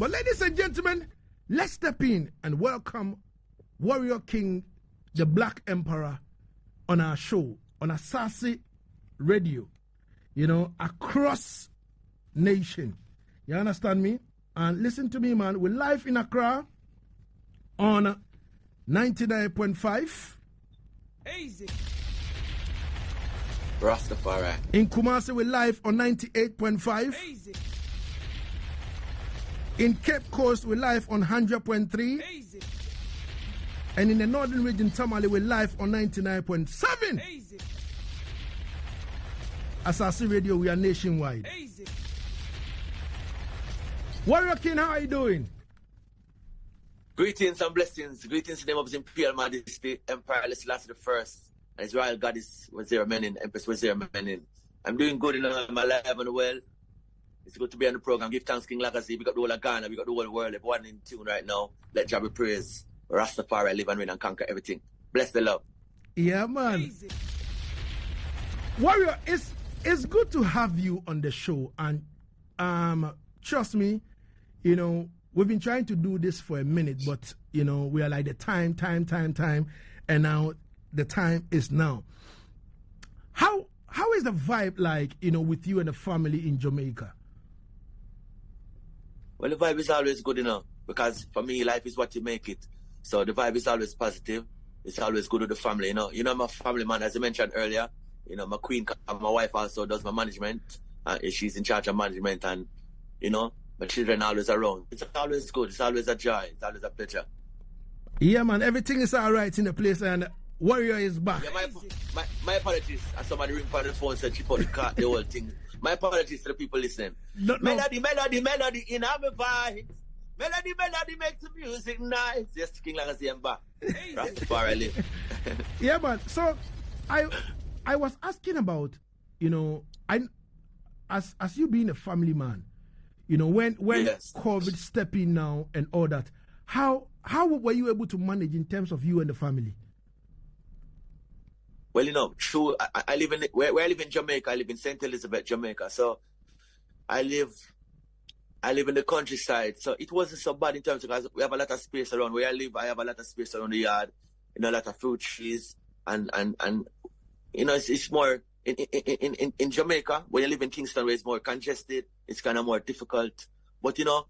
But ladies and gentlemen, let's step in and welcome Warrior King, the Black Emperor, on our show, on Asaase Radio, you know, across nation. You understand me? And listen to me, man. We're live in Accra on 99.5. Easy. Rastafari. In Kumasi, we're live on 98.5. Easy. In Cape Coast, we're live on 100.3. Easy. And in the northern region, Tamale, we're live on 99.7. Easy. Asaase Radio, we are nationwide. Easy. Warrior King, how are you doing? Greetings and blessings. Greetings to them of His Imperial Majesty, Emperor Selassie the First, and His Royal Goddess Wazira Menin, Empress Wazira Menin. I'm doing good in my life and well. It's good to be on the program. Give thanks, King Legacy. We got the whole of Ghana, we got the whole world. Everyone in tune right now. Let Jah be praised. Rastafari, live and reign and conquer everything. Bless the love. Yeah, man. Easy. Warrior, it's good to have you on the show, and trust me, you know, we've been trying to do this for a minute, but you know, we are like the time, and now the time is now. How is the vibe like, you know, with you and the family in Jamaica? Well, the vibe is always good, you know, because for me, life is what you make it. So the vibe is always positive. It's always good with the family, you know. You know, I'm a family man, as I mentioned earlier. You know, my queen, my wife also does my management. She's in charge of management, and, you know, my children are always around. It's always good. It's always a joy. It's always a pleasure. Yeah, man. Everything is all right in the place, and Warrior is back. Yeah, my apologies. As somebody ring for the phone said she put the whole thing. My apologies to the people listening. No. Melody in our vibes. Melody makes the music nice. Yes, King Legacy and back. Rastafari live. Yeah, man. So I was asking about, you know, as you being a family man, you know, when yes. COVID stepped in now and all that, how were you able to manage in terms of you and the family? Well, you know, true. I live in where I live in Jamaica. I live in St. Elizabeth, Jamaica. So I live in the countryside. So it wasn't so bad in terms of, because we have a lot of space around where I live. I have a lot of space around the yard, you know, a lot of fruit trees, and you know, it's more in Jamaica. When you live in Kingston, where it's more congested, it's kind of more difficult. But you know,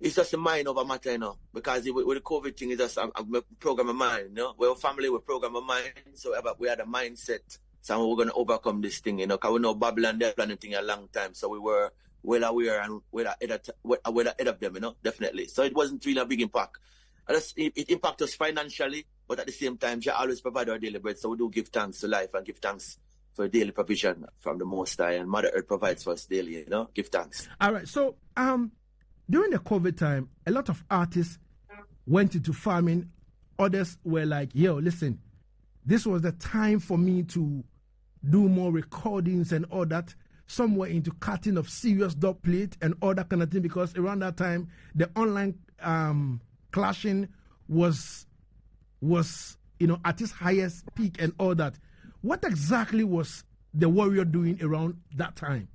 it's just a mind over matter, you know, because with the COVID thing, it's just a program of mind, you know. We're a family, we're a program of mind, so we had a mindset. So we're going to overcome this thing, you know, because we know Babylon, they're planning thing a long time, so we were well aware and well ahead of them, you know, definitely. So it wasn't really a big impact. It impacted us financially, but at the same time, Jah always provide our daily bread, so we do give thanks to life and give thanks for daily provision from the Most High, and Mother Earth provides for us daily, you know, give thanks. All right, so during the COVID time, a lot of artists went into farming. Others were like, yo, listen, this was the time for me to do more recordings and all that. Some were into cutting of serious dub plate and all that kind of thing, because around that time, the online clashing was, you know, at its highest peak and all that. What exactly was the Warrior doing around that time?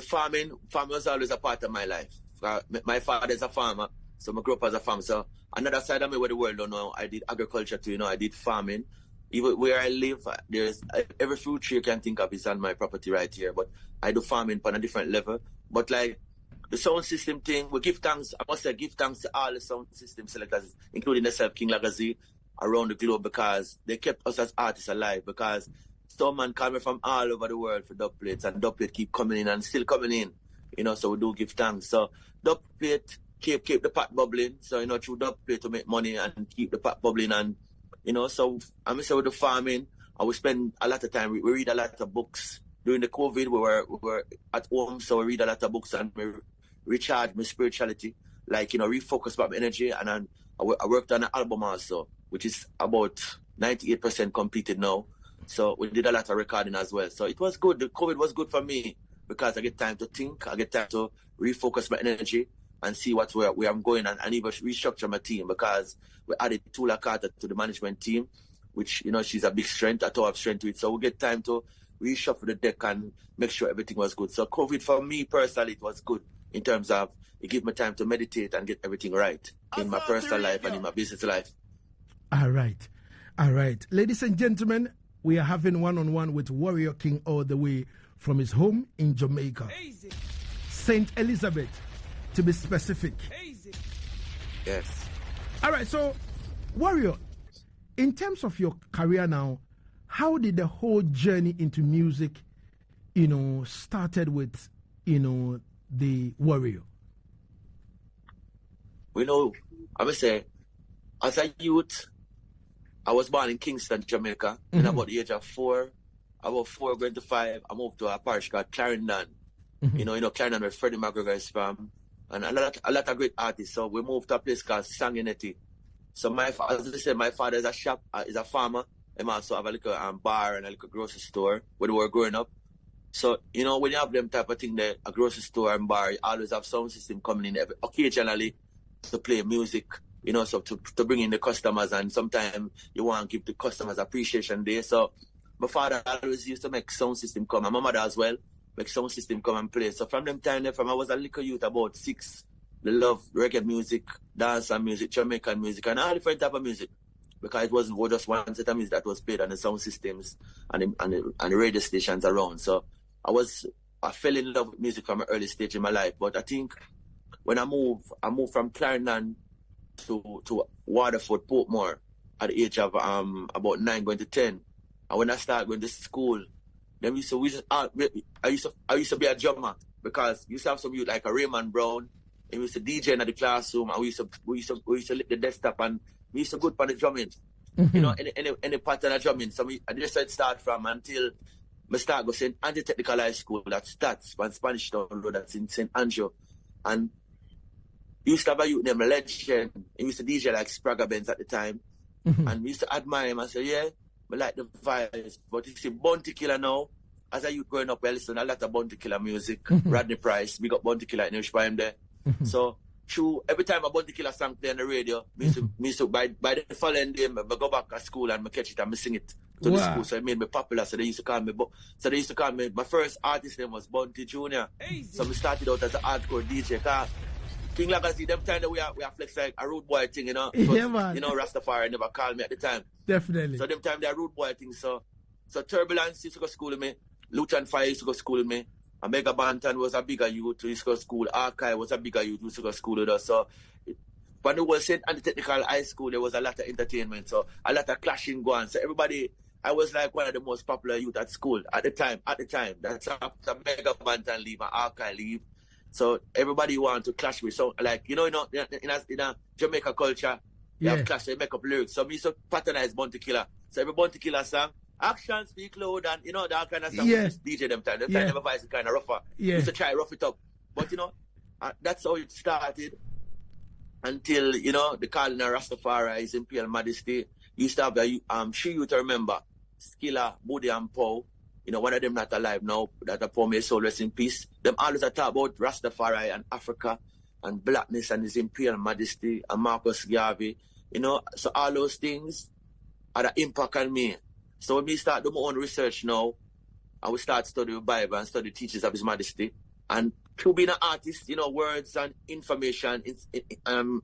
Farming was always a part of my life. My father's a farmer, so I grew up as a farmer. So another side of me where the world don't know, I did agriculture too, you know, I did farming. Even where I live, there's every fruit tree you can think of is on my property right here, but I do farming on a different level. But like the sound system thing, we give thanks, I must say, give thanks to all the sound system selectors, including myself, King Legacy, around the globe, because they kept us as artists alive, because some man coming from all over the world for dub plates, and dub plate keep coming in and still coming in, you know, so we do give thanks. So dub plate keep the pot bubbling, so, you know, through dub plate to make money and keep the pot bubbling, and, you know, so I'm saying with the farming, and we spend a lot of time, we read a lot of books. During the COVID, we were at home, so we read a lot of books and we recharge my spirituality, like, you know, refocus my energy, and then I worked on an album also, which is about 98% completed now. So we did a lot of recording as well. So it was good. The COVID was good for me because I get time to think. I get time to refocus my energy and see where I'm going, and even restructure my team, because we added Tula Carter to the management team, which, you know, she's a big strength. I have strength to it. So we get time to reshuffle the deck and make sure everything was good. So COVID for me personally, it was good. in terms of it gives me time to meditate and get everything right in my personal life and in my business life. All right. Ladies and gentlemen, we are having one-on-one with Warrior King all the way from his home in Jamaica. Easy. St. Elizabeth, to be specific. Easy. Yes. All right, so, Warrior, in terms of your career now, how did the whole journey into music, started with, the Warrior? I would say, as a youth, I was born in Kingston, Jamaica, in about the age of 4. About 4 going to 5, I moved to a parish called Clarendon. Clarendon where Freddie McGregor is from, and a lot of great artists. So we moved to a place called Sanguinetti. So as I said, my father is a farmer. He also have a little bar and a little grocery store where we were growing up. So, when you have them type of thing there, a grocery store and bar, you always have sound system coming in occasionally to play music, so to bring in the customers, and sometimes you want to give the customers appreciation day. So my father always used to make sound system come, and my mother as well, make sound system come and play. So from them time, from I was a little youth, about 6, they love reggae music, dance and music, Jamaican music, and all different type of music. Because it wasn't just one set of music that was played on the sound systems and the radio stations around. So I fell in love with music from an early stage in my life. But I think when I moved from Clarendon to Waterford, Portmore at the age of about 9 going to 10. And when I started going to school, then I used to be a drummer, because you used to have some youth like a Raymond Brown, and we used to DJ in the classroom, and we used to lick the desktop, and we used to go on the drumming. Any pattern of drumming. So I just start from until I start go St. Andrew Technical High School, that's Stats, and Spanish Town Road, that's in St. Andrew. And used to have a youth named Legend. He used to DJ like Spragga Benz at the time. And we used to admire him and say, yeah, I like the vibes. But you see, Bounty Killer now, as a youth growing up, I listen a lot of Bounty Killer music. Rodney Price, we got Bounty Killer in him there. So, every time a Bounty Killer song play on the radio, me used to by the following day, I go back to school and I catch it and I sing it to the school. So it made me popular. So they used to call me, my first artist name was Bounty Jr. So we started out as an hardcore DJ. King like I see them time that we are flex like a rude boy thing, Yeah, man. Rastafari never called me at the time. Definitely. So them time they are rude boy thing. So Turbulence used to go school with me. Luton Fire used to go school with me. Omega Bantan was a bigger youth who used to go to school. Archive was a bigger youth who used to go to school with us. So when it was St. Andy Technical High School, there was a lot of entertainment. So a lot of clashing going. So everybody, I was like one of the most popular youth at school at the time. That's after Omega Bantan leave and Archive leave. So everybody want to clash with. So like, in a Jamaica culture, you have clash, they make up lyrics. So me used to patronize Bounty Killer. So every Bounty Killer song, action, speak loud, and that kind of stuff. Yeah. DJ them time. Them time never voice kind of rougher. Yeah. Used to try rough it up. But that's how it started. Until, the calling of Rastafari, His Imperial Majesty. Used to have sure you to remember, Skilla, Budi and Poe. One of them not alive now, that are may soul rest in peace. Them always talk about Rastafari and Africa and blackness and His Imperial Majesty and Marcus Garvey. So all those things had an impact on me. So when we start doing my own research now, I will start studying the Bible and study teachings of His Majesty. And through being an artist, words and information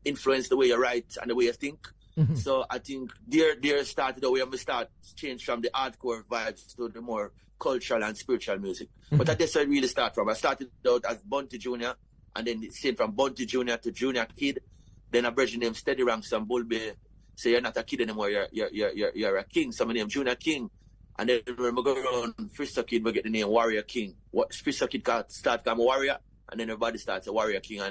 influence the way you write and the way you think. So I think there started the way I start change from the hardcore vibes to the more cultural and spiritual music. But that's where I really start from. I started out as Bounty Jr. and then it changed from Bounty Jr. to Junior Kid. Then I bridged name Steady Ranks and Bulby. So you're not a kid anymore, you're a king. So my name Junior King. And then when we go around Frister Kid, we get the name Warrior King. Frister Kid start become a warrior, and then everybody starts a Warrior King,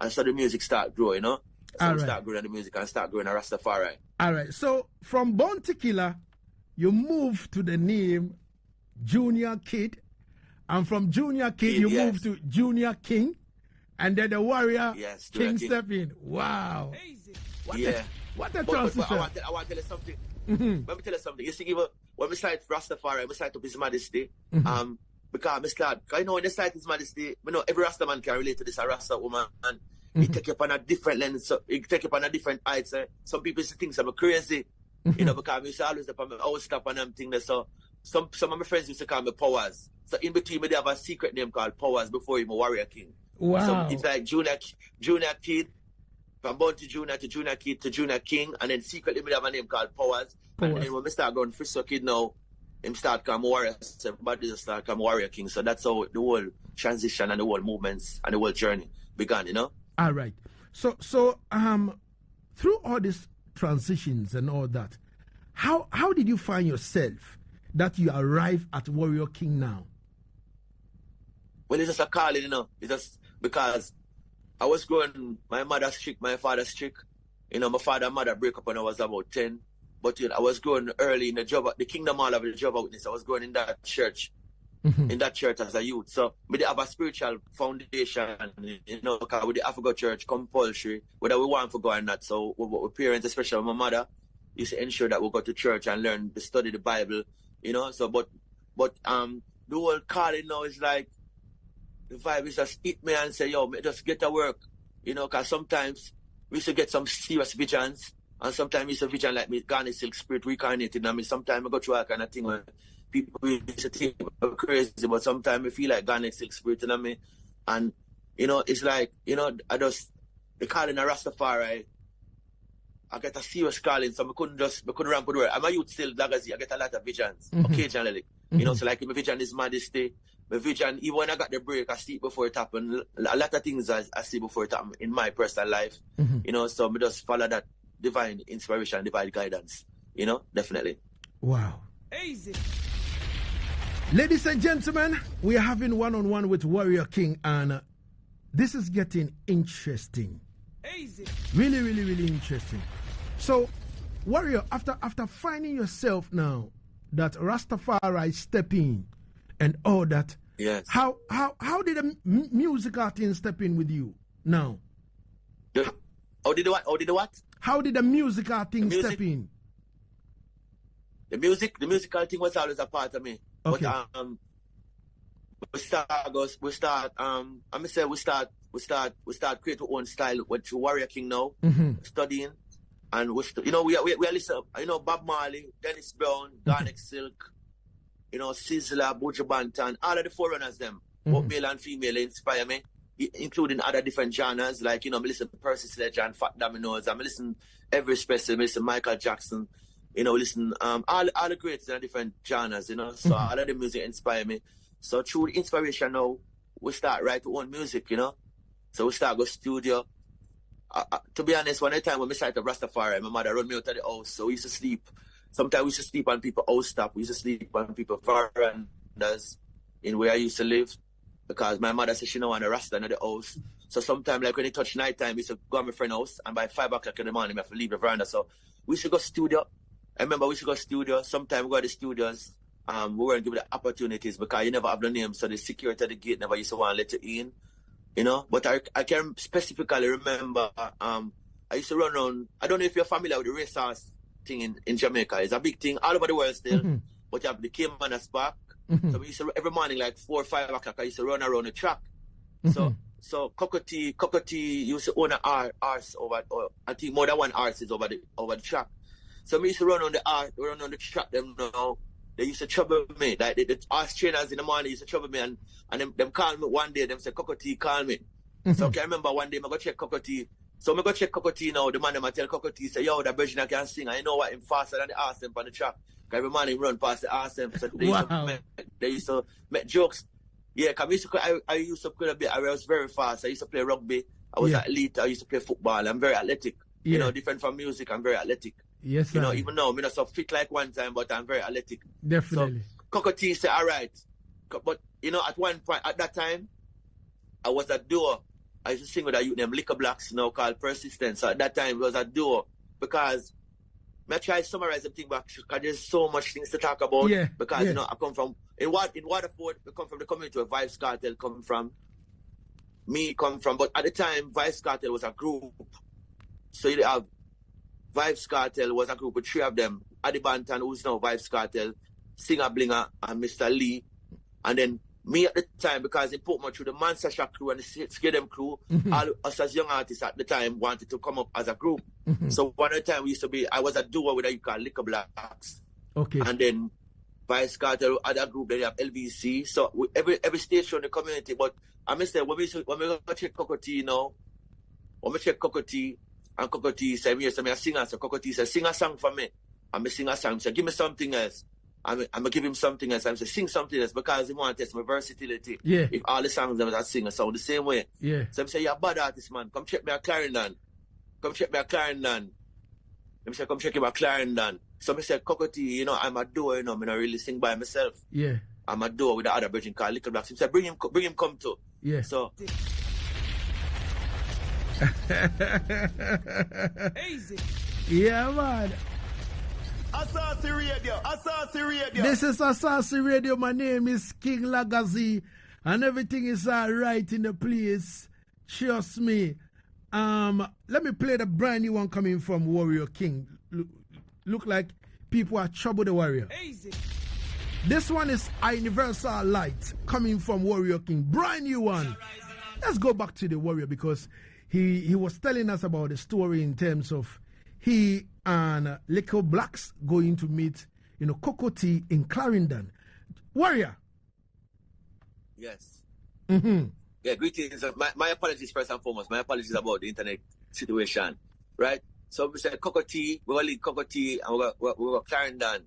and so the music start growing, So we start growing the music and start growing a Rastafari. All right. So from Bounty Killer, you move to the name Junior Kid, and from Junior Kid you move to Junior King, and then the Warrior King step in. Wow. What a transition. But I want to tell you something. Let me tell you something. You see, when we start Rastafari, we start up His Majesty. Because we start, when they start His Majesty, every Rasta man can relate to this, a Rasta woman, and he take you up on a different lens, so he take you up on a different height. So some people think I'm crazy, because we used to always always stop on them things. So some of my friends used to call me Powers. So in between me, they have a secret name called Powers before him a Warrior King. Wow. So it's like junior kid, from born to junior kid to junior king, and then secretly we have a name called Powers. And then when we start going Frisco kid now, him start come warrior, so everybody just start come warrior king. So that's how the whole transition and the whole movements and the whole journey began, you know? All right. So through all these transitions and all that, how did you find yourself that you arrive at Warrior King now? Well, it's just a calling, you know. It's just because I was growing, my mother's strict, my father's strict. You know, my father and mother break up when I was about 10. But you know, I was growing early in the Kingdom Hall of the Jehovah's Witness. I was growing in that church, as a youth. So we did have a spiritual foundation, you know, because we did have to go to church compulsory, whether we want to go or not. So our parents, especially my mother, used to ensure that we go to church and learn to study the Bible, you know. So but the whole calling now is like, the vibe is just hit me and say, yo, just get to work, you know, because sometimes we used to get some serious visions, and sometimes it's a vision like me, Garnet Silk Spirit reincarnated. I mean, sometimes I go through all kind of thing where people used to think I'm crazy, but sometimes I feel like Garnet Silk Spirit, you know me. And, you know, it's like, you know, the calling a Rastafari, I get a serious calling, so I couldn't ramp with the word. I'm a youth still, like I see, I get a lot of visions, occasionally. You know, so like my vision is Majesty. My vision, even when I got the break, I see it before it happened. A lot of things I see before it happened in my personal life. You know, so I just follow that divine inspiration, divine guidance. You know, definitely. Wow. Easy. Ladies and gentlemen, we are having one-on-one with Warrior King, and this is getting interesting. Easy. Really, really, really interesting. So, Warrior, after finding yourself now that Rastafari step in and all that, yes. How did a music artist step in with you now? How did the what? How did the music artist step in? The musical thing was always a part of me. Okay. But we start create our own style with Warrior King now, studying, and we listen, you know, Bob Marley, Dennis Brown, Garnet Silk, you know, Sizzla, Buju Banton, all of the forerunners them, both male and female, inspire me, including other different genres, like, you know, I listen to Percy Sledge and Fat Dominoes, I listen every special, I listen Michael Jackson, you know, listen all the greats in different genres, you know, so all of the music inspire me. So through the inspiration now, we start write our own music, you know. So we start go studio. To be honest, one time when we started Rastafari, my mother run me out of the house, so we used to sleep. Sometimes we used to sleep on people's house top. We used to sleep on people's verandas in where I used to live, because my mother said she don't want a Rasta in the house. So sometimes, like when it touched night time, we used to go to my friend's house, and by 5 o'clock in the morning, we have to leave the veranda. So we used to go studio. I remember we used to go studio. Sometimes we go to the studios. We weren't given the opportunities because you never have the name, so the security at the gate never used to want to let you in. You know, but I can specifically remember, I used to run around. I don't know if you're familiar with the racehorse thing in Jamaica. It's a big thing all over the world still, but you have the Cayman and Spark. So we used to, every morning, like 4 or 5 o'clock, I used to run around the track. So Cocotti used to own an horse over, or I think more than one horse is over the track. So we used to run on the track them now. They used to trouble me. Like the horse trainers in the morning used to trouble me, and them call me one day, them say, Cocotti, call me. So I can remember one day I go check Cocotti. So I go check Cocotti now, the man them tell Cocotti, say, yo, that virgin can sing. I know what, him faster than the horse them on the track. Because every morning run past the horse them. So they used to make jokes. Yeah, because I used to play a bit, I was very fast. I used to play rugby. I was elite. I used to play football. I'm very athletic. You know, different from music, I'm very athletic. Yes, you know, even though I'm not so fit like one time, but I'm very athletic. Definitely. So Cocotti said, all right. But, you know, at one point, at that time, I was a duo. I used to sing with a youth named Liquor Blacks, you know, called Persistence. So at that time, it was a duo. Because, I try to summarize the thing back, because there's so much things to talk about. Yeah. Because, you know, I come from, in Waterford, we come from the community where Vibes Cartel come from. Me come from, but at the time, Vibes Cartel was a group. So you have Vibes Cartel was a group with 3 of them. Adi Banton, who's now Vibes Cartel, Singer Blinger, and Mr. Lee. And then me at the time, because in Portmore through the Monster Shack crew and the Skidem crew, all us as young artists at the time wanted to come up as a group. So one of the time I was a duo with a you call Liquor Blacks. Okay. And then Vice Cartel, other group, they have LBC. So every station in the community. But I must say, when we go check Cocotee now, when we check Cocotee, and Cocotee say, me a singer, so Cocotee say, sing a song for me. I'm a sing a song. Say, give me something else. I'm going to give him something else. I'm say, sing something else because he want to test my versatility. Yeah. If all the songs that I sing sound the same way. Yeah. So I'm say, you're a bad artist, man. Come check me a Clarendon. Come check me a Clarendon. Let me say, come check him a Clarendon. So I say, Cocotee, you know, I'm a duo, you know, I don't really sing by myself. Yeah. I'm a duo with the other virgin called Little Blacks. He said, bring him come too. Yeah. So Easy. Yeah, man. Asaase Radio. Asaase Radio. This is Asaase Radio. My name is King Lagazi, and everything is all right in the place. Trust me. Let me play the brand new one coming from Warrior King. Look like people are Trouble the Warrior. Easy. This one is a Universal Light coming from Warrior King. Brand new one. Let's go back to the Warrior because he was telling us about the story in terms of he and Little Blacks going to meet, you know, Cocotee in Clarendon. Warrior. yes. Mm-hmm. Yeah, greetings. My apologies first and foremost. My apologies about the internet situation. Right? So we said Cocotee, we're going to link Cocotee and we're going to Clarendon.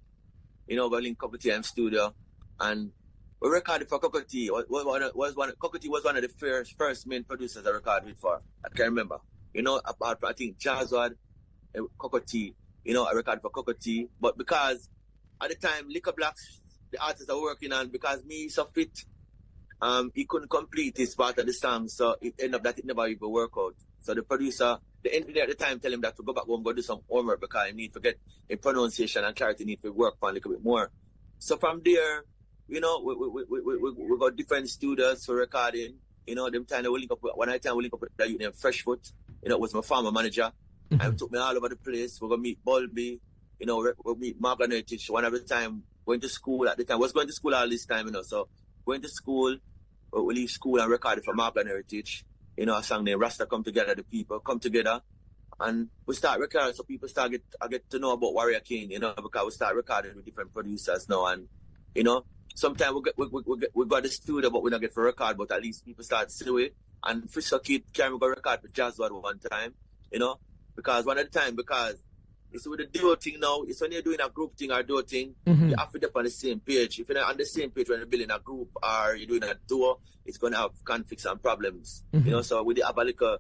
You know, we're going to link Cocotee in studio. And we recorded for Cocotee. Cocotee was one of the first main producers I recorded with for. I can't remember. You know, about I think Jazzwad, Cocotee. You know, I recorded for Cocotee. But because at the time, Liquor Blacks, the artists are working on, because me so fit, he couldn't complete his part of the song, so it ended up that it never even worked out. So the producer, the engineer at the time, tell him that to go back home, go do some homework because he need to get a pronunciation and clarity, need to work on a little bit more. So from there, you know, we got different studios for recording. You know, them time we link up. One time we link up with that youth named Freshfoot. You know, it was my farmer manager. And he took me all over the place. We're gonna meet Bulby. You know, we'll meet Margaret Heritage. One every time going to school at the time. I was going to school all this time, you know. So going to school, we leave school and recorded for Margaret Heritage. You know, a song named Rasta Come Together, the people come together. And we start recording, so people start get to know about Warrior King, you know, because we start recording with different producers now. And, you know, sometimes we got the studio, but we don't get for record, but at least people start to see it. And Frisco Kid can go record with Jazzwad one time, you know, because one at a time, because it's with the duo thing now, it's when you're doing a group thing or duo thing, you have to be on the same page. If you're not on the same page when you're building a group or you're doing a duo, it's going to have conflicts and problems, you know. So we have a little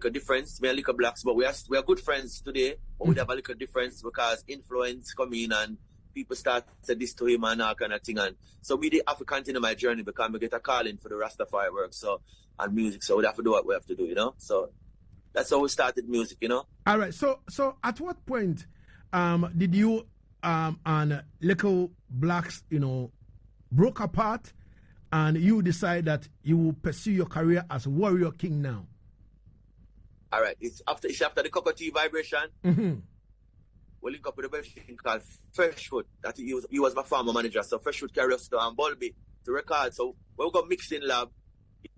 difference, me and Little Blacks, but we are good friends today, but we have a little difference because influence come in and people start to say this to him and all kind of thing. And so we did have to continue my journey because we get a calling for the Rastafari work, so, and music, so we have to do what we have to do, you know. So that's how we started music, you know. All right. So at what point did you and Little Blacks, you know, broke apart and you decide that you will pursue your career as Warrior King now? All right. It's after the Cocotee vibration. We link up with a version called Freshfoot. That he was my farmer manager. So Freshfoot carried us to Bulby to record. So when we got mixing lab,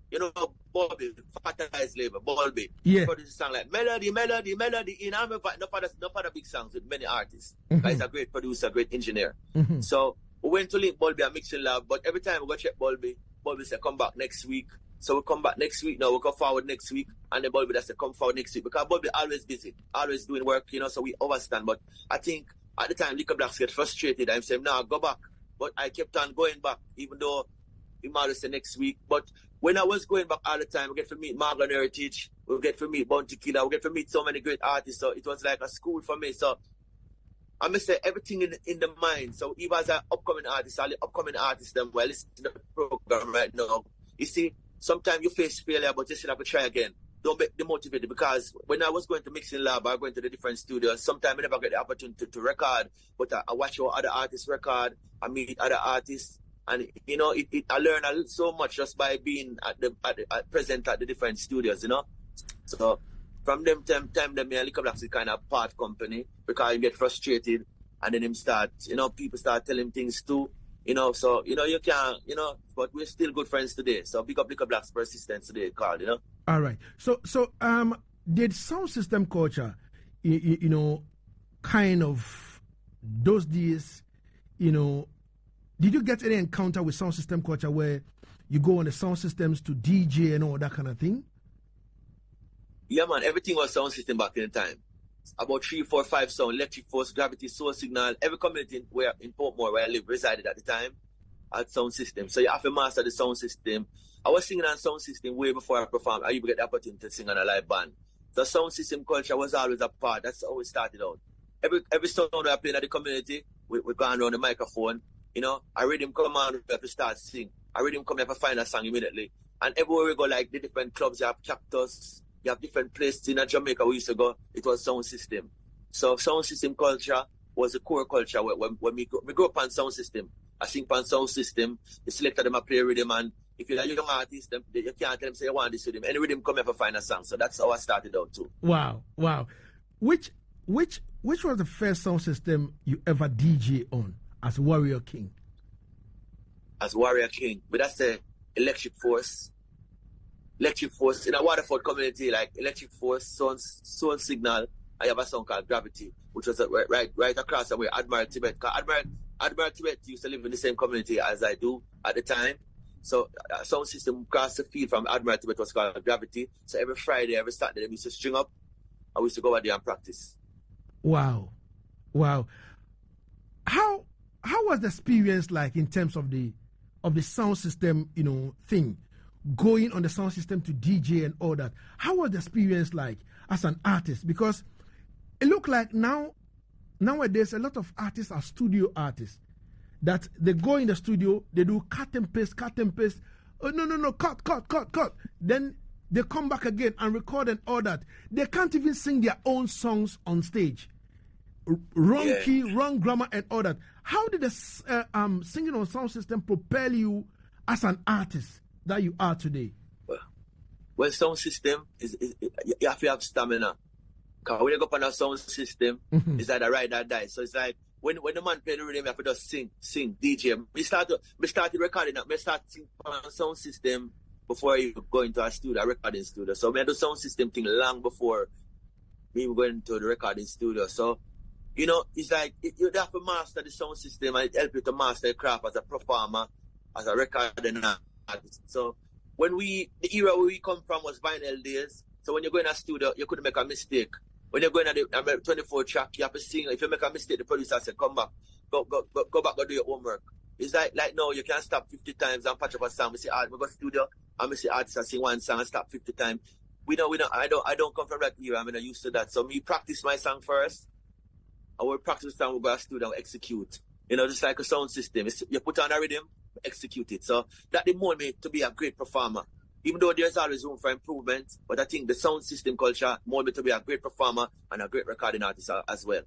you know, Bulby, Fatalized label, Bulby. Yeah. Produce a song like Melody. In I'm no other big songs with many artists. He's a great producer, great engineer. So we went to link Bulby and mixing lab, but every time we go check Bulby said come back next week. So we come back next week now, we go forward next week, and then Bulby said come forward next week because Bulby always busy, always doing work, you know, so we overstand. But I think at the time Liquor Blacks get frustrated. I'm saying, no, go back. But I kept on going back, even though he might say next week. But when I was going back all the time, we get to meet Margaret Heritage, we get to meet Bounty Killer, we get to meet so many great artists. So it was like a school for me. So I must say everything in the mind. So even as an upcoming artist, all the upcoming artists them while listening to the program right now, you see, sometimes you face failure, but you still have to try again. Don't be demotivated, because when I was going to mixing lab, I went to the different studios. Sometimes I never get the opportunity to record, but I watch how other artists record. I meet other artists, and you know, I learn so much just by being present at the different studios. You know, so from them time, me and Liquor Blacks is kind of part company because you get frustrated, and then him start, you know, people start telling him things too. You know, so, you know, you can't, you know, but we're still good friends today. So big up Liquor Blacks persistence today, Carl, you know. All right. So did sound system culture, you know, kind of those days, you know, did you get any encounter with sound system culture where you go on the sound systems to DJ and all that kind of thing? Yeah, man, everything was sound system back in the time. About 3, 4, 5 sound, electric force, gravity, source signal. Every community where in Portmore where I lived resided at the time had sound system. So you have to master the sound system. I was singing on sound system way before I performed. I even get the opportunity to sing on a live band. The sound system culture was always a part. That's how it started out. Every song I play in the community, we go around the microphone. You know, I read him come on, we have to start sing. I read him come, we have to find a song immediately. And everywhere we go, like the different clubs, you have Cactus, you have different places in Jamaica we used to go, it was sound system. So sound system culture was a core culture when we grew up on sound system. I sing on sound system, the selector them a play rhythm, and if you're a young artist, you can't tell them say you want this rhythm. Any rhythm come here to find a song. So that's how I started out too. Wow. Which was the first sound system you ever DJ on as Warrior King? As Warrior King, but that's the Electric Force. Electric Force in a Waterford community, like Electric Force, Soul Signal. I have a song called Gravity, which was right across the way Admiral Tibet. Admiral Tibet used to live in the same community as I do at the time. So sound system across the field from Admiral Tibet was called Gravity. So every Friday, every Saturday, we used to string up. I used to go out there and practice. Wow. How was the experience like in terms of the sound system, thing? Going on the sound system to DJ and all that. How was the experience like as an artist? Because it looked like nowadays a lot of artists are studio artists. That they go in the studio, they do cut and paste. Oh, no, cut. Then they come back again and record and all that. They can't even sing their own songs on stage. Wrong key, wrong grammar and all that. How did the singing on sound system propel you as an artist that you are today? Well, sound system is you have to have stamina. Because when you go up on a sound system, it's either ride or die. So it's like when the man play the rhythm, you have to just sing, DJ. We started recording that. We start singing on a sound system before you go into a studio, a recording studio. So we do sound system thing long before we go into the recording studio. So, it's like you have to master the sound system and it helps you to master your craft as a performer, as a recording artist. So the era where we come from was vinyl days. So when you go in a studio, you couldn't make a mistake. When you're going at the 24 track, you have to sing. If you make a mistake, the producer says, come back. Go back, go do your homework. It's like no, you can't stop 50 times and patch up a song. We say, we go studio, and we see artists and sing one song and stop 50 times. We don't, I don't come from that era. I'm not used to that. So me practice my song first. I will practice the song, we go to the studio and execute. Just like a sound system. You put on a rhythm, execute it. So that mold me to be a great performer. Even though there's always room for improvement, but I think the sound system culture mold me to be a great performer and a great recording artist as well.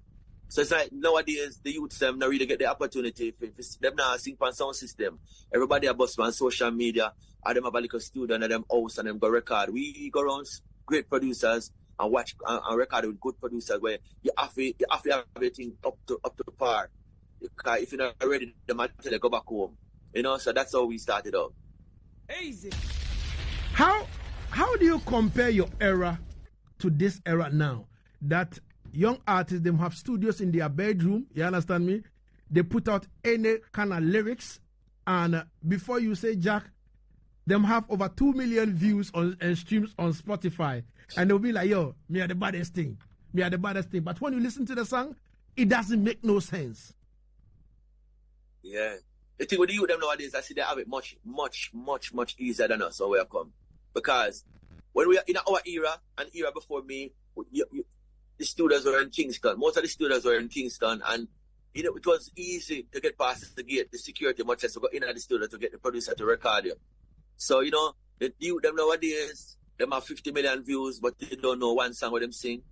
So it's like nowadays the youths them not really get the opportunity if them now sing on sound system. Everybody about on social media, and them have a little studio and them house and them go record. We go around great producers and watch and record with good producers where you have to have everything up to par. Because if you're not ready, the man tell you go back home. So that's how we started out. Easy. How do you compare your era to this era now? That young artists, them have studios in their bedroom, you understand me? They put out any kind of lyrics, and before you say Jack, them have over 2 million views and streams on Spotify. And they'll be like, yo, me are the baddest thing. But when you listen to the song, it doesn't make no sense. Yeah. The thing with the youth them nowadays, I see they have it much easier than us, so we come. Because when we are in our era, and era before me, the studios were in Kingston. Most of the studios were in Kingston, and it was easy to get past the gate, the security, much less to go in at the studio to get the producer to record you. So, the youth them nowadays, them have 50 million views, but they don't know one song with them sing.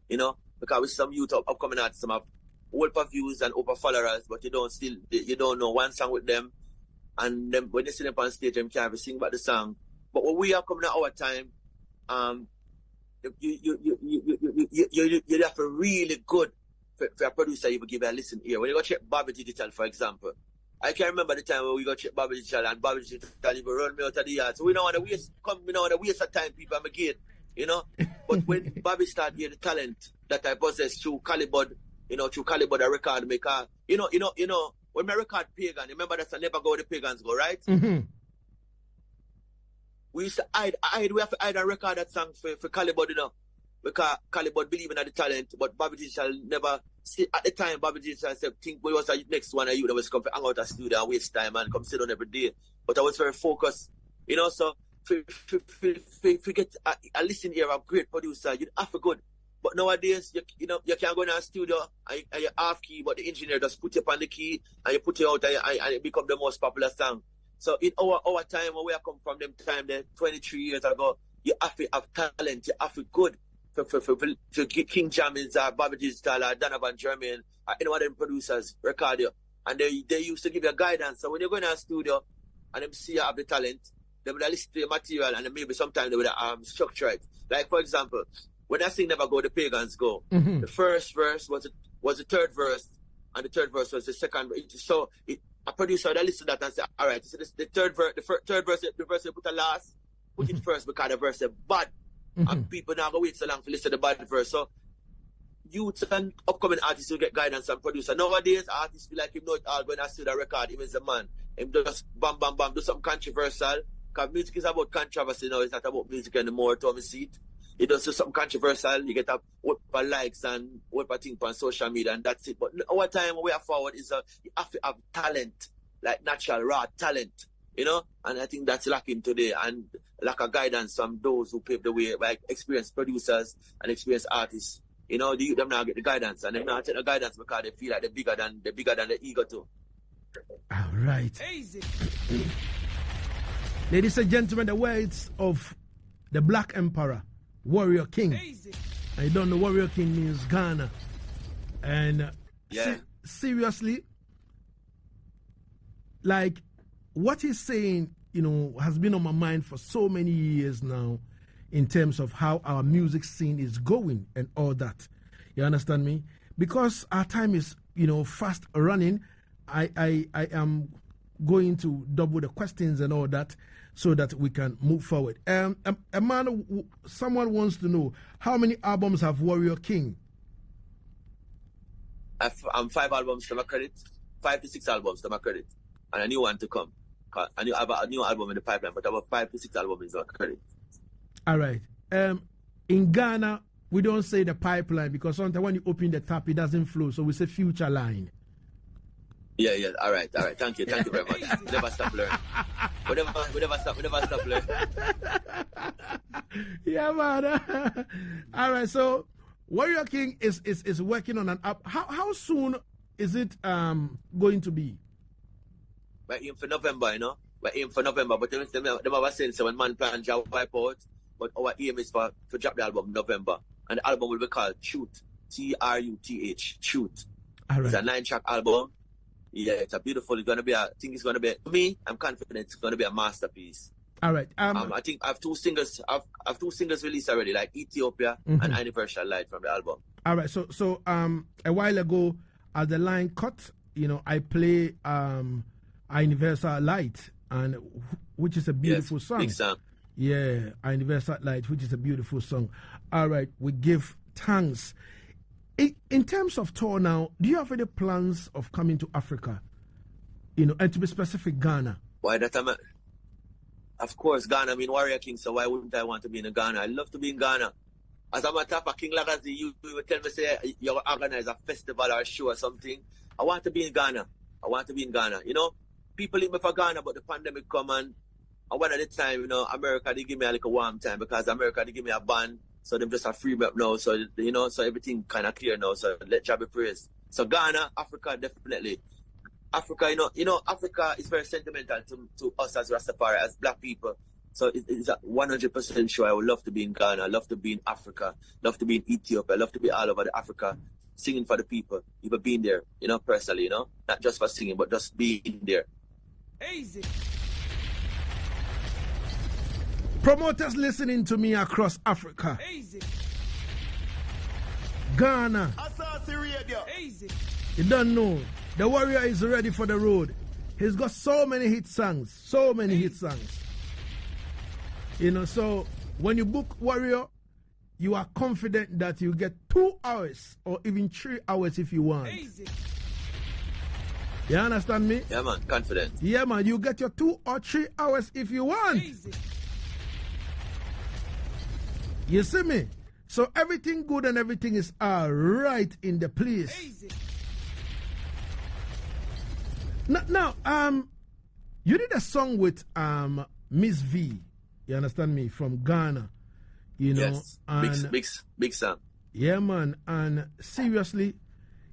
Because with some youth upcoming artists, some have over views and over followers, but you don't know one song with them. And then when they sit up on stage, them can't even sing about the song. But when we are coming at our time, you have to really good for a producer you give a listen here. When you go check Bobby Digital, for example, I can remember the time when we go check Bobby Digital and Bobby Digital even run me out of the yard. So we don't want to waste of time, people. I'm again, But when Bobby started getting the talent that I possess through Calibod, through Calibod, a record maker, when when I record Pagan, remember that's I never go where the pagans go, right? Mm-hmm. We used to hide, we have to hide and record that song for Calibod, you know. Because Calibod believing in the talent, but Bobby G shall never see at the time. Bobby G shall say, think we was the next one of you that was come to hang out at studio and waste time and come sit on every day. But I was very focused, you know. So if you get a listen here of great producer, you'd have a good. But nowadays, you know, you can't go in a studio and you're half key, but the engineer just put you up on the key and you put you out and it become the most popular song. So in our time, when we have come from them time there, 23 years ago, you have to have talent, you have to good. For King Jamins, Bobby Digital, Donovan Germain, any one of them producers record you. And they used to give you guidance. So when you go in a studio and them see you have the talent, they would listen to your material and maybe sometimes they would structure it. Like, for example, when I sing Never Go, the Pagans Go, the first verse was the third verse, and the third verse was the second verse. So a producer would listen to that and say, all right, so the third verse, the verse you put the last, put it first because the verse is bad. And people now go wait so long to listen to the bad verse. So youths and upcoming artists will get guidance and producer. Nowadays, artists feel like him know it all when I see the record, even as a man. Him just bam, bam, bam, do something controversial. Because music is about controversy now, it's not about music anymore, to see it. You does do something controversial, you get up what for likes and what for things on social media, and that's it. But our time, we are forward is you have to have talent, like natural, raw talent. You know, and I think that's lacking today, and lack of guidance from those who paved the way, like experienced producers and experienced artists. You know, them now get the guidance, and they now take the guidance because they feel like they're bigger than the ego too. All right. Easy. Ladies and gentlemen, the words of the Black Emperor, Warrior King. Easy. And you don't know Warrior King means Ghana. And yeah. Seriously, like, what he's saying, you know, has been on my mind for so many years now in terms of how our music scene is going and all that. You understand me? Because our time is, you know, fast running, I am going to double the questions and all that so that we can move forward. Someone wants to know, how many albums have Warrior King? I'm 5 albums to my credit, 5 to 6 albums to my credit, and a new one to come. I have a new album in the pipeline, but about 5 to 6 albums in credit. All right. In Ghana, we don't say the pipeline because sometimes when you open the tap, it doesn't flow. So we say future line. Yeah. All right. Thank you very much. Never stop learning. We never stop learning. Yeah, man. All right. So Warrior King is working on an app. How soon is it going to be? We're aiming for November, you know. We're aiming for November, but them have a sense when man plan to wipe out. But our aim is for drop the album in November. And the album will be called Truth. Truth. Truth. All right. It's a 9-track album. Yeah, it's gonna be to me, I'm confident it's gonna be a masterpiece. All right. I think I have two singles released already, like Ethiopia and Universal Light from the album. All right. So a while ago, as the line cut, you know, I play Universal Light, and which is a beautiful song. Big song. Yeah, Universal Light, which is a beautiful song. All right, we give thanks. In terms of tour now, do you have any plans of coming to Africa? You know, and to be specific, Ghana. Why that time? Of course, Ghana. I mean, Warrior King. So why wouldn't I want to be in Ghana? I love to be in Ghana. As a matter of fact, King Lagazi, you would tell me, say, you organize a festival or a show or something. I want to be in Ghana. You know, people leave me for Ghana, but the pandemic come and one at the time, you know, America, they give me a little warm time because America, they give me a ban. So them just a free up now. So, you know, so everything kind of clear now. So let Jah be praised. So Ghana, Africa, definitely. Africa, you know, Africa is very sentimental to us as Rastafari, as black people. So it's 100% sure I would love to be in Ghana, love to be in Africa, love to be in Ethiopia, love to be all over Africa, singing for the people, even being there, you know, personally, you know, not just for singing, but just being there. Easy. Promoters listening to me across Africa. Easy. Ghana. Asaase Radio. Easy. You don't know. The Warrior is ready for the road. He's got so many hit songs. You know, so when you book Warrior, you are confident that you get 2 hours or even 3 hours if you want. Easy. You understand me? Yeah, man, confident. Yeah, man, you get your 2 or 3 hours if you want. Easy. You see me? So everything good and everything is all right in the place. Easy. Now, you did a song with Miss V. You understand me? From Ghana. You know, Yes, and big song. yeah, man, and seriously,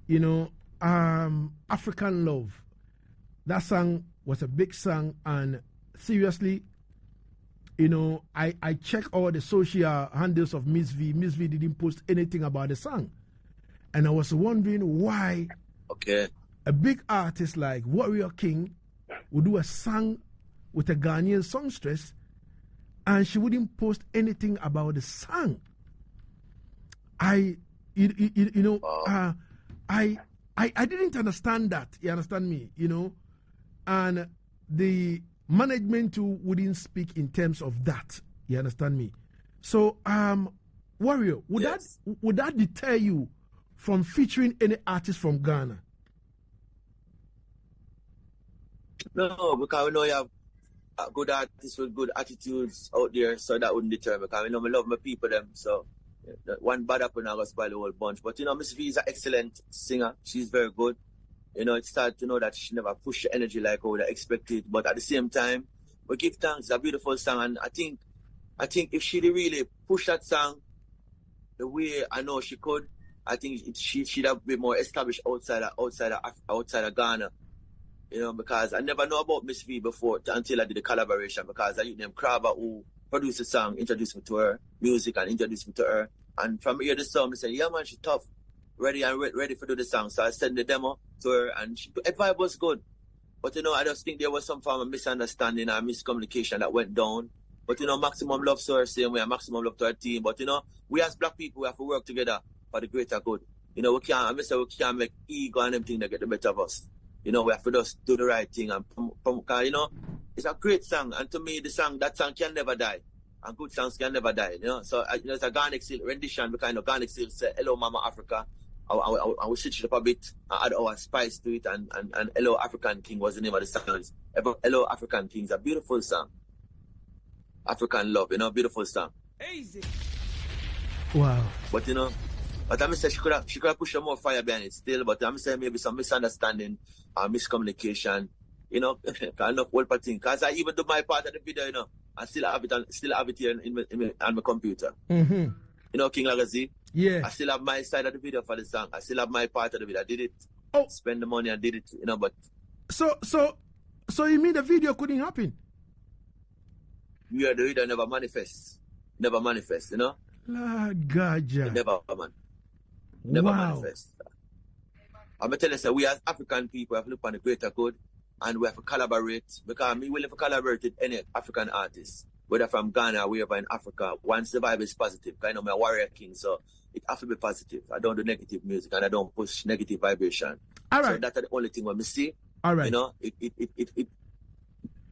you know, African Love. That song was a big song, and seriously, you know, I checked all the social handles of Miss V. Miss V didn't post anything about the song, and I was wondering why. Okay. A big artist like Warrior King would do a song with a Ghanaian songstress, and she wouldn't post anything about the song. I didn't understand that. You understand me? You know, and the management too wouldn't speak in terms of that. You understand me? So, Warrior, would that deter you from featuring any artist from Ghana? No, because we know you have good artists with good attitudes out there, so that wouldn't deter me. Because we know I love my people them, so one bad apple I go spoil the whole bunch. But you know, Miss V is an excellent singer. She's very good. You know, it's sad to know that she never pushed the energy like I would have expected. But at the same time, we give thanks. It's a beautiful song, and I think if she really pushed that song the way I know she could, I think she'd have been more established outside of Ghana. You know, because I never know about Miss V before until I did the collaboration, because I used named Krabba, who produced the song, introduced me to her music and introduced me to her. And from here the song, I said, yeah man, she's tough, ready for do the song. So I sent the demo to her, and the vibe was good. But you know, I just think there was some form of misunderstanding and miscommunication that went down. But you know, maximum love to her same way, and maximum love to her team. But you know, we as black people, we have to work together for the greater good. You know, we can't make ego and everything that get the better of us. You know, we have to just do the right thing, and you know, it's a great song, and to me, that song can never die, and good songs can never die. You know, so you know, it's a Garnic Seal rendition, because you know, Garnic Seal say "Hello, Mama Africa." I will switch it up a bit and add our spice to it, and "Hello, African King" was the name of the song. "Hello, African King" is a beautiful song. African Love, you know, beautiful song. Easy. Wow. But you know, but I'm saying she could have pushed more fire behind it still. But I'm saying maybe some misunderstanding or miscommunication. You know, kind of whole thing. Because I even do my part of the video, you know, I still have it here on my computer. Mm-hmm. You know, King Legacy. Yeah. I still have my side of the video for the song. I still have my part of the video. I did it. Oh. Spend the money and did it. You know, but So you mean the video couldn't happen? yeah, the video never manifests. Never manifest. You know. Lord God, yeah. Never, man. Never Wow. manifest. I'm going to tell you, so we as African people have to look on the greater good, and we have to collaborate, because I'm willing to collaborate with any African artist, whether from Ghana or wherever in Africa, once the vibe is positive. Because I know I'm a Warrior King, so it has to be positive. I don't do negative music, and I don't push negative vibration. All right. So that's the only thing when we see. All right. You know,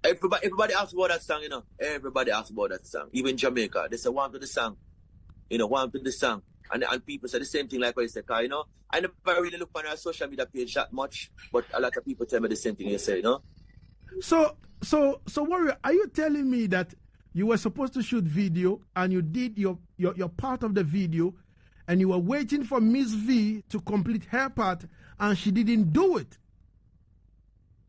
everybody asks about that song, you know. Everybody asks about that song. Even Jamaica, they say, "Warm to the song." You know, warm to the song. And people say the same thing like what you say, because, you know, I never really look on our social media page that much, but a lot of people tell me the same thing you say, you know. So Warrior, are you telling me that you were supposed to shoot video and you did your part of the video, and you were waiting for Miss V to complete her part, and she didn't do it?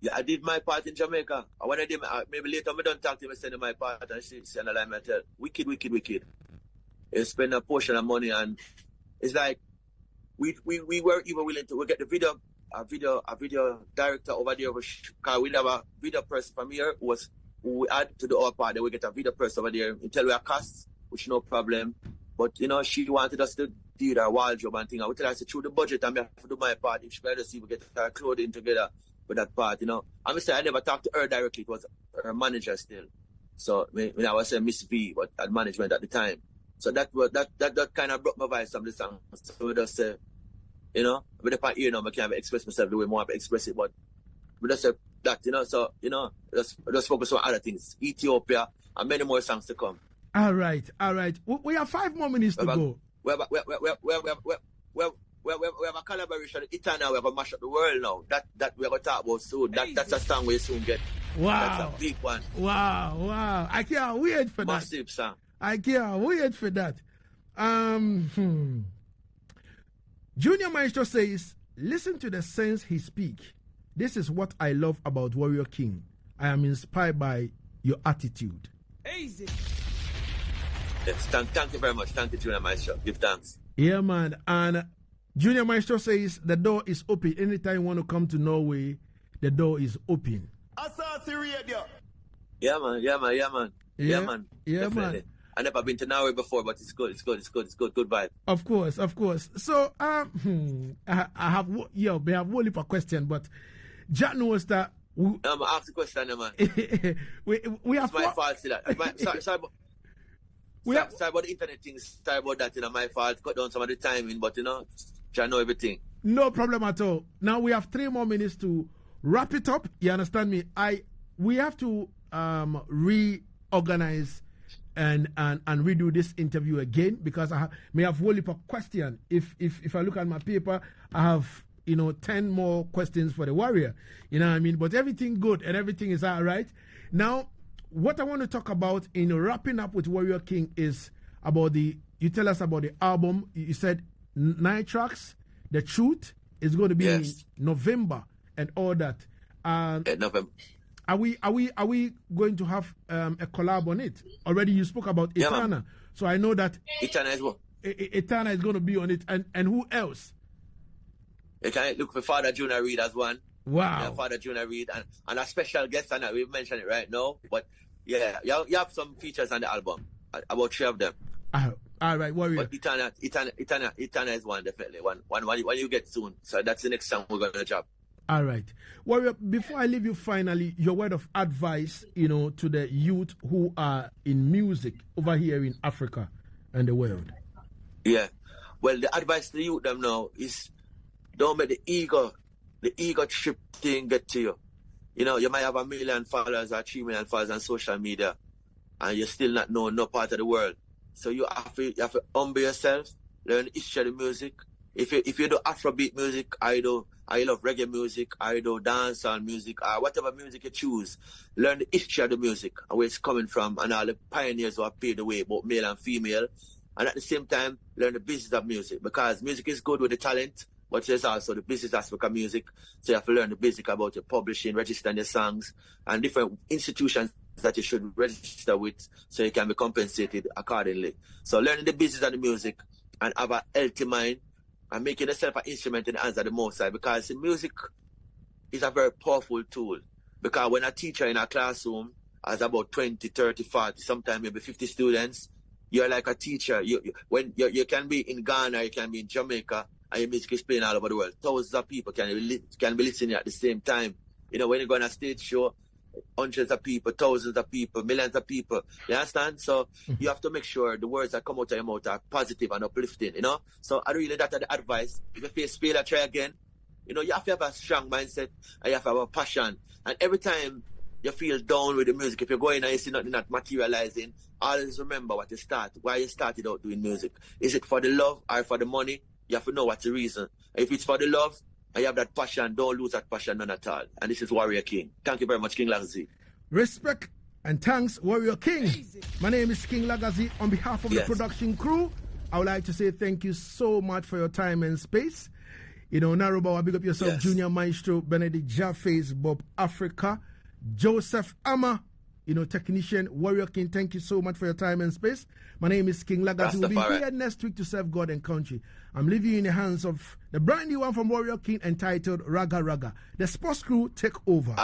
Yeah, I did my part in Jamaica. And when I did, maybe later I don't talk to him, I send my part, and she send a line, I tell, wicked. You spend a portion of money, and it's like we were even willing to get the a video director over there, because we have a video person from here who we add to the other part. Then we get a video person over there and tell we our costs, which no problem. But you know, she wanted us to do the wardrobe and thing. I would tell her, through the budget, and I have to do my part. If she better see we get her clothing together with that part, you know. I'm saying I never talked to her directly. It was her manager still. So when I was saying Miss V, but at management at the time. So that kind of broke my vibes from the song. So we just say, you know, with the part here now, I can't express myself the way I want to express it, but we just say that, you know, so, you know, just focus on other things. Ethiopia and many more songs to come. All right. We have 5 more minutes to go. We have a collaboration with Eternal. We're gonna mash up the world now. That we're gonna talk about soon. That's a song we soon get. Wow. That's a big one. Wow. I can't wait for Massive song. I can't wait for that. Junior Maestro says, listen to the sense he speak. This is what I love about Warrior King. I am inspired by your attitude. Easy. Yes, thank you very much. Thank you, Junior Maestro. Give thanks. Yeah, man. And Junior Maestro says the door is open. Anytime you want to come to Norway, the door is open. Asaase radio. Yeah, man. Yeah, man. Man. I never been to Norway before, but it's good. Good vibe. Of course. So, I have one heap of question, but Jack knows that. I'm ask the question, man. we have it's my fault, see that. Sorry about the internet things. Sorry about that. My fault. Cut down some of the timing, but Jack know everything. No problem at all. Now we have 3 more minutes to wrap it up. You understand me? We have to reorganize and redo this interview again because I may have a heap of question. If I look at my paper, I have 10 more questions for the Warrior. You know what I mean? But everything good and everything is all right. Now, what I want to talk about in wrapping up with Warrior King is about you tell us about the album. You said 9 tracks. The Truth is going to be in November and all that. November. Are we going to have a collab on it? Already you spoke about Eternal. So I know that Eternal as well. Eternal is going to be on it. And who else? You can look for Father Junior Reid as one. Wow. Yeah, Father Junior Reid and a special guest on that. We've mentioned it right now. But yeah, you have some features on the album. About 3 of them. All right, Warrior. But Eternal is one, definitely. One when you get soon. So that's the next song we're going to drop. All right. Warrior, before I leave you finally, your word of advice, to the youth who are in music over here in Africa and the world. Yeah. Well, the advice to the youth them now is don't let the ego trip thing get to you. You might have 1 million followers or 3 million followers on social media and you're still not known no part of the world. So you have to humble yourself, learn the history of the music. If you do Afrobeat music, I love reggae music, I do dancehall music, or whatever music you choose, learn the history of the music and where it's coming from and all the pioneers who have paved the way, both male and female. And at the same time, learn the business of music because music is good with the talent, but there's also the business aspect of music. So you have to learn the basic about your publishing, registering your songs, and different institutions that you should register with so you can be compensated accordingly. So learning the business of the music and have a healthy mind and making yourself an instrument in the hands of the Most High because music is a very powerful tool. Because when a teacher in a classroom has about 20, 30, 40, sometimes maybe 50 students, you're like a teacher. When you can be in Ghana, you can be in Jamaica, and your music is playing all over the world. Thousands of people can be listening at the same time. When you go on a stage show, hundreds of people, thousands of people, millions of people. You understand? So you have to make sure the words that come out of your mouth are positive and uplifting, So I really that's the advice. If you face failure, try again. You have to have a strong mindset and you have to have a passion. And every time you feel down with the music, if you're going and you see nothing not materializing, always remember why you started out doing music. Is it for the love or for the money? You have to know what's the reason. If it's for the love, and you have that passion, don't lose that passion none at all. And this is Warrior King. Thank you very much, King Lagazi. Respect and thanks, Warrior King. My name is King Lagazi. On behalf of the production crew, I would like to say thank you so much for your time and space. Naruba, big up yourself, Junior Maestro, Benedict Jafface, Bob Africa, Joseph Amma, technician, Warrior King. Thank you so much for your time and space. My name is King Lagazi. We'll be here next week to serve God and country. I'm leaving you in the hands of the brand new one from Warrior King entitled Raga Raga. The sports crew take over.